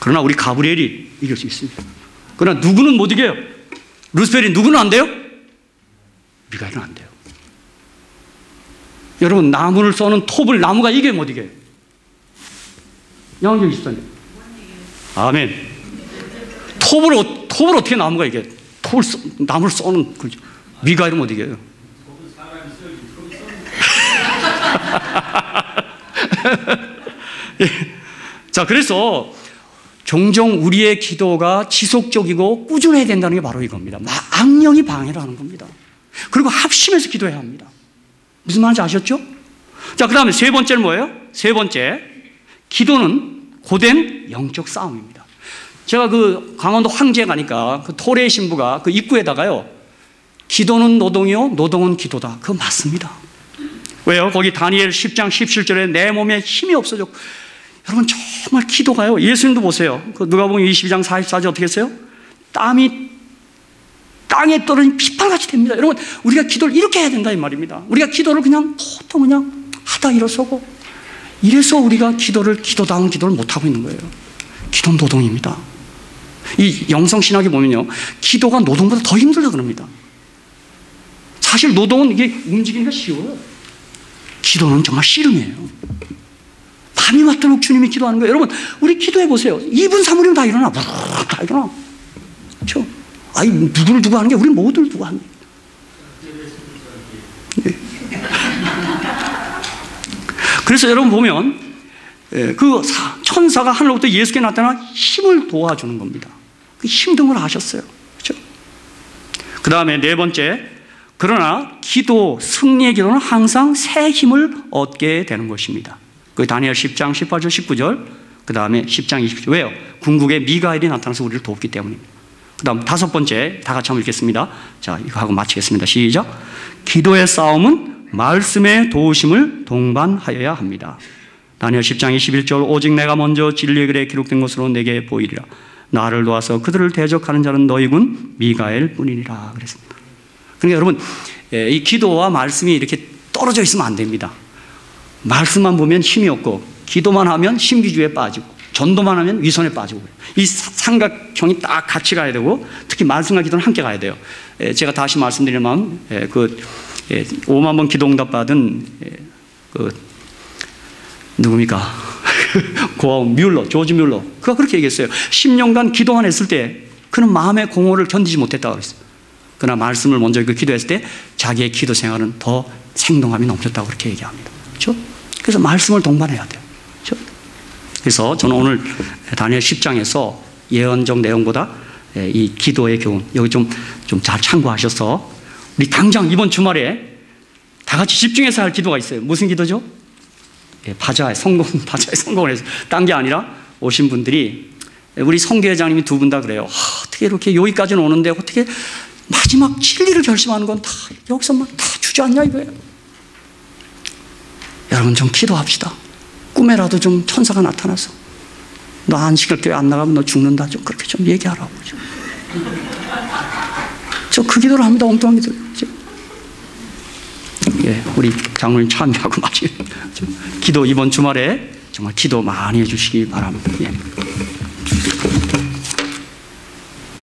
그러나 우리 가브리엘이 이길 수 있습니다. 그러나 누구는 못 이겨요? 루스벨이 누구는 안 돼요? 미가엘은 안 돼요. 여러분, 나무를 쏘는 톱을 나무가 이겨요, 못 이겨요? 양경 24년. 아멘. 톱을 어떻게 나무가 이겨요? 나무를 쏘는 거죠. 미가엘은 못 이겨요. 자, 그래서 종종 우리의 기도가 지속적이고 꾸준해야 된다는 게 바로 이겁니다. 악령이 방해를 하는 겁니다. 그리고 합심해서 기도해야 합니다. 무슨 말인지 아셨죠? 자, 그 다음에 세 번째는 뭐예요? 세 번째, 기도는 고된 영적 싸움입니다. 제가 그 강원도 황제에 가니까 그 토레 신부가 그 입구에다가요, 기도는 노동이요, 노동은 기도다. 그거 맞습니다. 왜요? 거기 다니엘 10장 17절에 내 몸에 힘이 없어졌고, 여러분 정말 기도가요, 예수님도 보세요. 그 누가복음 22장 44절 어떻게 했어요? 땀이 땅에 떨어진 핏발같이 됩니다. 여러분, 우리가 기도를 이렇게 해야 된다 이 말입니다. 우리가 기도를 그냥 보통 그냥 하다 일어서고, 이래서 우리가 기도다운 기도를 못하고 있는 거예요. 기도는 노동입니다. 이 영성신학에 보면요, 기도가 노동보다 더 힘들다 그럽니다. 사실 노동은 이게 움직이기가 쉬워요. 기도는 정말 씨름이에요. 밤이 맞도록 주님이 기도하는 거예요. 여러분, 우리 기도해 보세요. 2분 3분이면 다 일어나. 다 일어나. 그렇죠? 아니, 누구를 두고 하는 게 우리 모두를 두고 하는 거예요. 네. 그래서 여러분 보면 그 천사가 하늘로부터 예수께 나타나 힘을 도와주는 겁니다. 그 힘든 걸 아셨어요. 그렇죠? 그 다음에 네 번째, 그러나 승리의 기도는 항상 새 힘을 얻게 되는 것입니다. 그 다니엘 10장 18절 19절, 그 다음에 10장 20절. 왜요? 궁극의 미가엘이 나타나서 우리를 돕기 때문입니다. 그 다음 다섯 번째, 다 같이 한번 읽겠습니다. 자, 이거 하고 마치겠습니다. 시작. 기도의 싸움은 말씀의 도우심을 동반하여야 합니다. 다니엘 10장 21절, 오직 내가 먼저 진리의 글에 기록된 것으로 내게 보이리라. 나를 도와서 그들을 대적하는 자는 너희군 미가엘 뿐이니라 그랬습니다. 그러니까 여러분, 이 기도와 말씀이 이렇게 떨어져 있으면 안 됩니다. 말씀만 보면 힘이 없고, 기도만 하면 신비주의에 빠지고, 전도만 하면 위선에 빠지고, 이 삼각형이 딱 같이 가야 되고, 특히 말씀과 기도는 함께 가야 돼요. 제가 다시 말씀드리면, 5만 번 기도 응답 받은 누굽니까? 고아원 뮬러, 조지 뮬러, 그가 그렇게 얘기했어요. 10년간 기도만 했을 때 그는 마음의 공허를 견디지 못했다고 그랬어요. 그러나 말씀을 먼저 기도했을 때 자기의 기도 생활은 더 생동함이 넘쳤다고 그렇게 얘기합니다. 그렇죠? 그래서 말씀을 동반해야 돼요. 그렇죠? 그래서 저는 오늘 다니엘 10장에서 예언적 내용보다 이 기도의 교훈, 여기 좀 잘 참고하셔서 우리 당장 이번 주말에 다 같이 집중해서 할 기도가 있어요. 무슨 기도죠? 바자의 성공을 해서 딴 게 아니라 오신 분들이, 우리 성교회장님이 두 분 다 그래요. 어떻게 이렇게 여기까지는 오는데 어떻게 마지막 진리를 결심하는 건 다 여기서만 다 주저앉냐 이거예요. 여러분 좀 기도합시다. 꿈에라도 좀 천사가 나타나서 너 안식일 교회 안 나가면 너 죽는다, 좀 그렇게 좀 얘기하라고. 저 그 기도를 합니다. 엉뚱한 기도. 예, 우리 장로님 참여하고 마시고 기도 이번 주말에 정말 기도 많이 해주시기 바랍니다. 예.